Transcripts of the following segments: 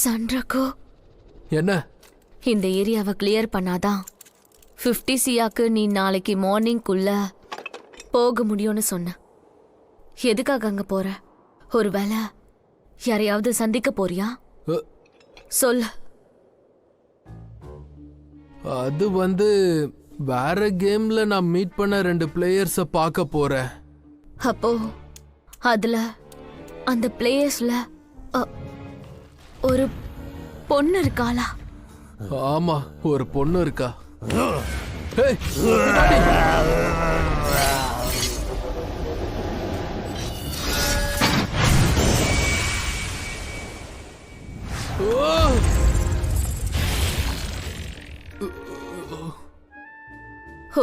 சண்ரகு, என்ன? இந்த ஏரியாவை கிளியர் பண்ணாதான் 50 சியாக்கு நீ நாளைக்கு மார்னிங்குள்ள போக முடியும்னு சொன்ன. எதுக்காக அங்க போற? ஒருவேளை யாரையாவது சந்திக்க போறியா? சொல்லு. அது வேற கேம்ல நான் மீட் பண்ண 2 பிளேயர்ஸ பார்க்க போறேன். அப்போ அதுல அந்த பிளேயர்ஸ்ல ஒரு பொண்ணு இருக்காளா? ஆமா, ஒரு பொண்ணு இருக்கா.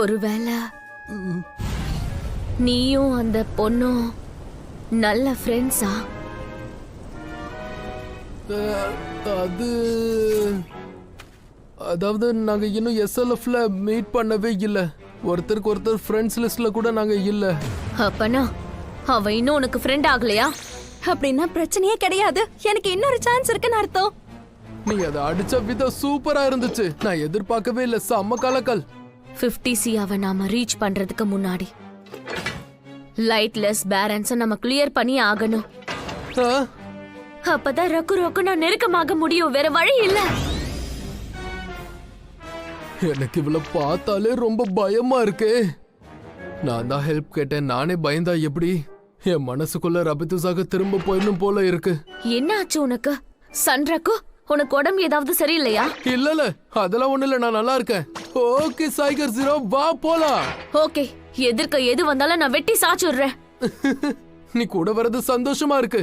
ஒருவேளை நீயும் அந்த பொண்ணும் நல்ல ஃப்ரெண்ட்ஸா? அது அதாவது நாங்க இன்னும் SLFல மீட் பண்ணவே இல்ல. ஒருத்தருக்கு ஒருத்தர் ஃப்ரெண்ட்ஸ் லிஸ்ட்ல கூட நாங்க இல்ல. அப்பனா அவ இன்னும் உனக்கு ஃப்ரெண்ட் ஆகலையா? அப்படின்னா பிரச்சனையே கிடையாது. எனக்கு இன்னொரு சான்ஸ் இருக்குன்னு அர்த்தம். நீ அதை அடிச்ச விதம் சூப்பரா இருந்துச்சு. நான் எதிர்பார்க்கவே இல்ல. செம்ம கலக்கல். 50 சியாவை நாம ரீச் பண்றதுக்கு முன்னாடி லைட்லெஸ் பேரன்ஸை நம்ம கிளியர் பண்ணி ஆகணும். அப்பதான் ரக்கு நான் நெருக்கமாக முடியும். வேற வழி இல்ல. எனக்கு இவள பார்த்தாலே ரொம்ப பயமா இருக்கு. நான் தான் ஹெல்ப் கேட்டேன். நானே பயந்தா எப்படி? என் மனசுக்குள்ள ரபித்துசாக திரும்ப போயிடணும் போல இருக்கு. என்ன ஆச்சு உனக்கு? சண்ரகு, உனக்கு உடம்பு ஏதாவது சரியில்லையா? இல்ல அதெல்லாம் ஒண்ணு இல்ல. நான் நல்லா இருக்கேன். ஓகே சைகர் ஜீரோ, வா போலாம். ஓகே, எதிர்க்க எது வந்தாலும் நான் வெட்டி சாச்சுடுறேன். நீ கூட வர்றது சந்தோஷமா இருக்கு.